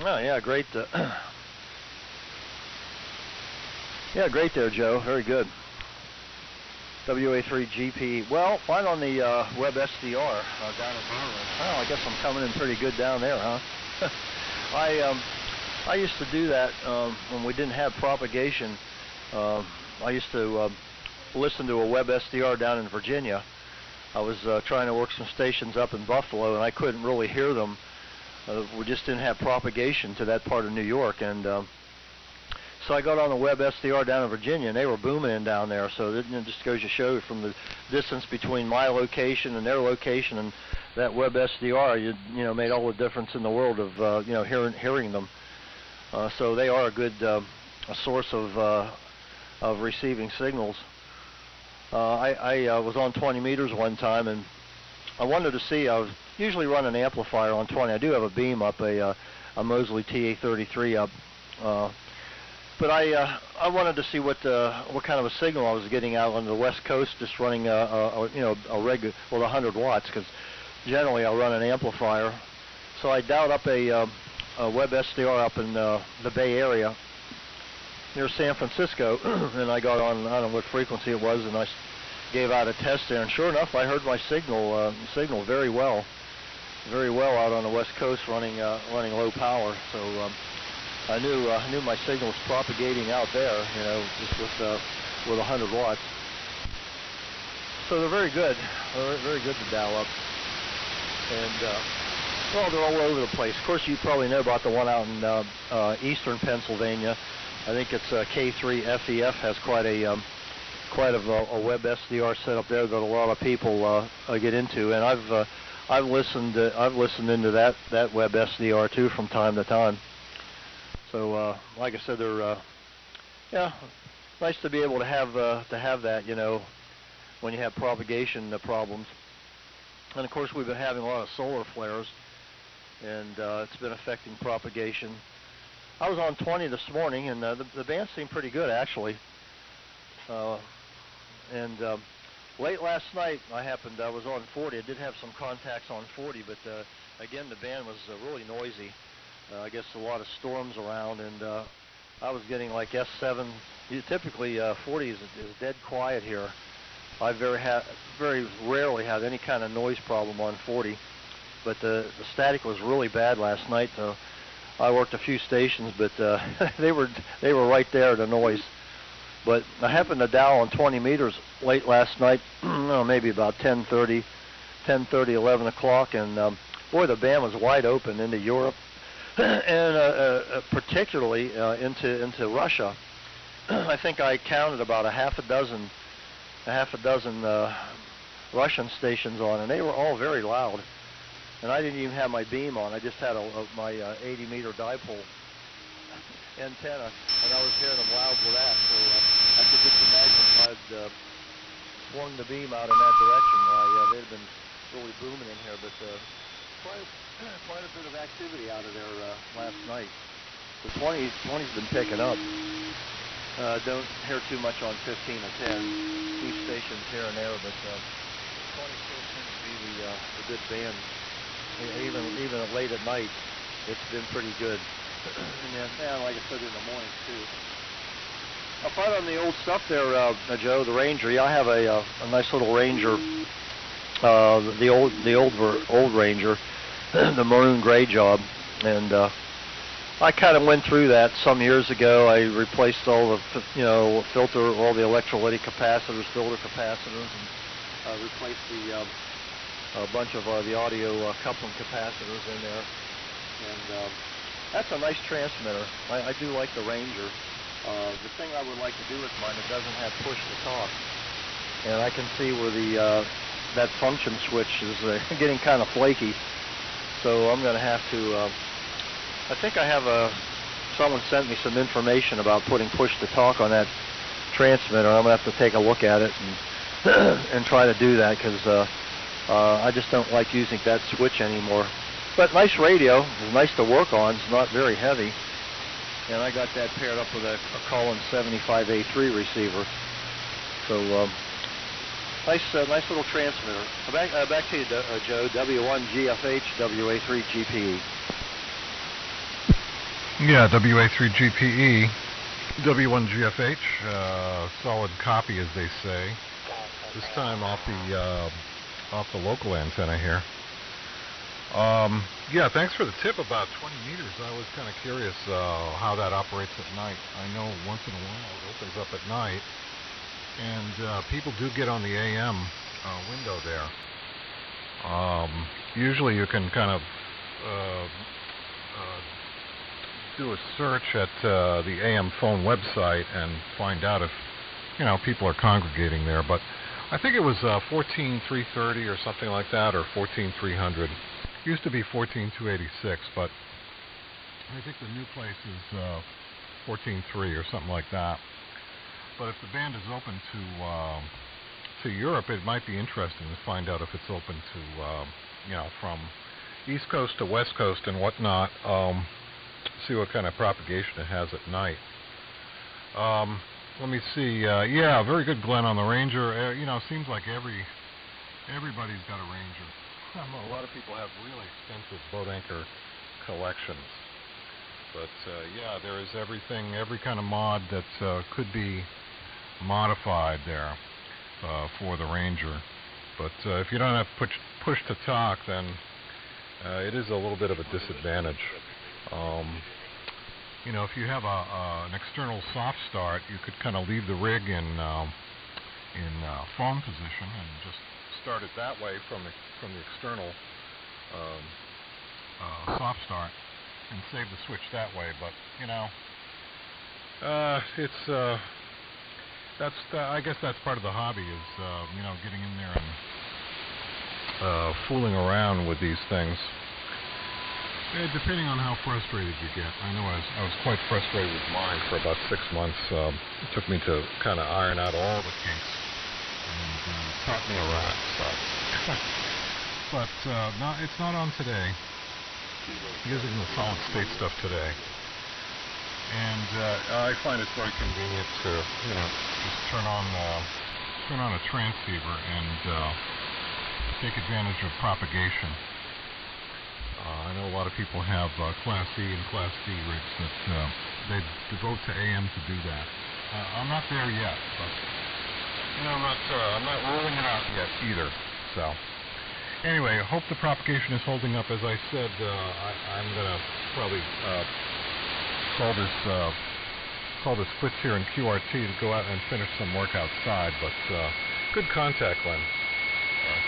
Oh yeah, great. Yeah, great there, Joe. Very good. WA3GPE. Well, fine on the web SDR down in Maryland. Oh, I guess I'm coming in pretty good down there, huh? I used to do that when we didn't have propagation. I used to listen to a web SDR down in Virginia. I was trying to work some stations up in Buffalo, and I couldn't really hear them. We just didn't have propagation to that part of New York, and so I got on the web SDR down in Virginia, and they were booming in down there. So it just goes to show from the distance between my location and their location, and that web SDR, you know, made all the difference in the world of you know, hearing them. So they are a good a source of receiving signals. I was on 20 meters one time, and I wanted to see. I was usually run an amplifier on 20. I do have a beam up, a Mosley TA33 up. But I wanted to see what kind of a signal I was getting out on the West Coast, just running you know, a regular, well, 100 watts, because generally I'll run an amplifier. So I dialed up a web SDR up in the Bay Area near San Francisco, and I got on, I don't know what frequency it was, and I gave out a test there, and sure enough, I heard my signal very well out on the West Coast, running low power. So I knew my signal was propagating out there, you know, just with 100 watts. So they're very good. They're very good to dial up. And well, they're all over the place. Of course, you probably know about the one out in eastern Pennsylvania. I think it's K3FEF has quite a web SDR setup there that a lot of people get into, and I've listened into that web SDR too from time to time. So, like I said, they're yeah, nice to be able to have that, you know, when you have propagation problems. And of course, we've been having a lot of solar flares, and it's been affecting propagation. I was on 20 this morning, and the band seemed pretty good actually. And late last night, I was on 40. I did have some contacts on 40, but again, the band was really noisy. I guess a lot of storms around, and I was getting like S7. Typically, 40 is dead quiet here. I very rarely have any kind of noise problem on 40, but the static was really bad last night. So I worked a few stations, but they were right there, the noise. But I happened to dial on 20 meters late last night, maybe about 10:30, 11 o'clock, and boy, the band was wide open into Europe, and particularly into Russia. I think I counted about a half a dozen Russian stations on, and they were all very loud. And I didn't even have my beam on. I just had my 80-meter dipole antenna, and I was hearing them loud with that. So I could just imagine if I'd swung the beam out in that direction. They'd have been really booming in here. But quite a bit of activity out of there last night. The 20's been picking up. Don't hear too much on 15 or 10. Few stations here and there, but 20 still seems to be the good band. Even late at night, it's been pretty good. And then, like I said, in the morning too. I find on the old stuff there, Joe, the Ranger. Yeah, I have a nice little Ranger, the old Ranger, the maroon gray job, and I kind of went through that some years ago. I replaced all the, filter, all the electrolytic capacitors, filter capacitors, and replaced a bunch of the audio coupling capacitors in there. And that's a nice transmitter. I do like the Ranger. The thing I would like to do with mine, it doesn't have push to talk, and I can see where that function switch is getting kind of flaky. So I'm going to have to. I think I have someone sent me some information about putting push to talk on that transmitter. I'm going to have to take a look at it and try to do that, because I just don't like using that switch anymore. But nice radio. It's nice to work on. It's not very heavy. And I got that paired up with a Collins 75A3 receiver. So nice little transmitter. Back to you, Joe. W1GFH, WA3GPE. Yeah, WA3GPE, W1GFH, solid copy as they say. This time off the local antenna here. Yeah, thanks for the tip about 20 meters. I was kind of curious how that operates at night. I know once in a while it opens up at night, and people do get on the AM window there. Usually you can kind of do a search at the AM phone website and find out if, you know, people are congregating there. But I think it was 14330 or something like that, or 14300. Used to be 14286, but I think the new place is 143 or something like that. But if the band is open to Europe, it might be interesting to find out if it's open to, you know, from East Coast to West Coast and whatnot. See what kind of propagation it has at night. Let me see. Yeah, very good, Glenn, on the Ranger. You know, seems like everybody's got a Ranger. A lot of people have really extensive boat anchor collections. But yeah, there is everything, every kind of mod that could be modified there for the Ranger. But if you don't have push to talk, then it is a little bit of a disadvantage. You know, if you have an external soft start, you could kind of leave the rig in phone position and just start it that way from the external soft start and save the switch that way. But you know, it's I guess that's part of the hobby is you know, getting in there and fooling around with these things. Depending on how frustrated you get. I know I was quite frustrated with mine for about 6 months. It took me to kind of iron out all the kinks, and taught me a lot. So. But no, it's not on today. Using the solid state stuff today, and I find it very convenient to, you know, just turn on a transceiver and take advantage of propagation. I know a lot of people have Class E and Class D rigs that they devote to AM to do that. I'm not there yet, but you know, I'm not ruling it out yet either. So anyway, I hope the propagation is holding up. As I said, I'm gonna probably call this quits here in QRT to go out and finish some work outside. But good contact, Glenn.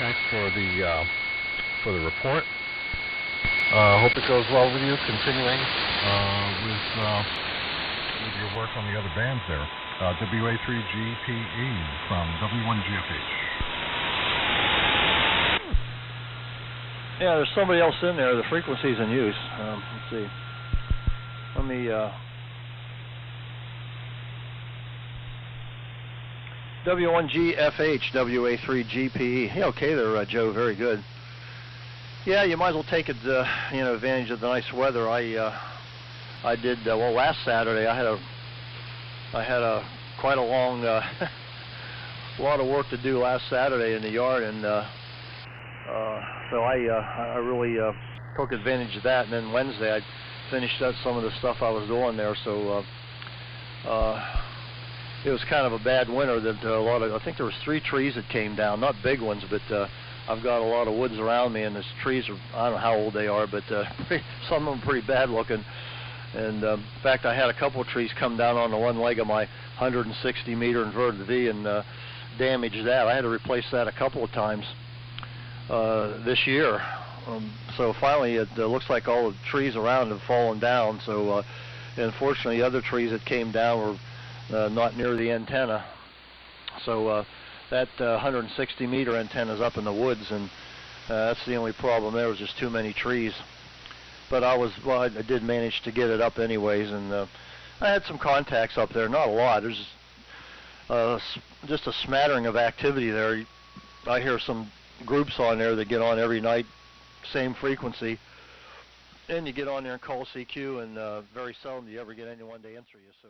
Thanks for the report. Hope it goes well with you, continuing with your work on the other bands there. WA3GPE from W1GFH. Yeah, there's somebody else in there. The frequency's in use. Let's see. Let me... W1GFH, WA3GPE. Hey, okay there, Joe. Very good. Yeah, you might as well take it, you know, advantage of the nice weather. I did well last Saturday. I had a quite a long lot of work to do last Saturday in the yard, and so I really took advantage of that. And then Wednesday I finished up some of the stuff I was doing there. So it was kind of a bad winter. That I think there was 3 trees that came down, not big ones, but I've got a lot of woods around me, and these trees are, I don't know how old they are, but some of them pretty bad looking. And in fact, I had a couple of trees come down on the one leg of my 160 meter inverted V and damage that. I had to replace that a couple of times this year. So finally, it looks like all the trees around have fallen down. So unfortunately, the other trees that came down were not near the antenna. So that 160 meter antenna is up in the woods, and that's the only problem. There was just too many trees. But I did manage to get it up anyways, and I had some contacts up there. Not a lot. There's just a smattering of activity there. I hear some groups on there that get on every night, same frequency, and you get on there and call CQ, and very seldom do you ever get anyone to answer you. So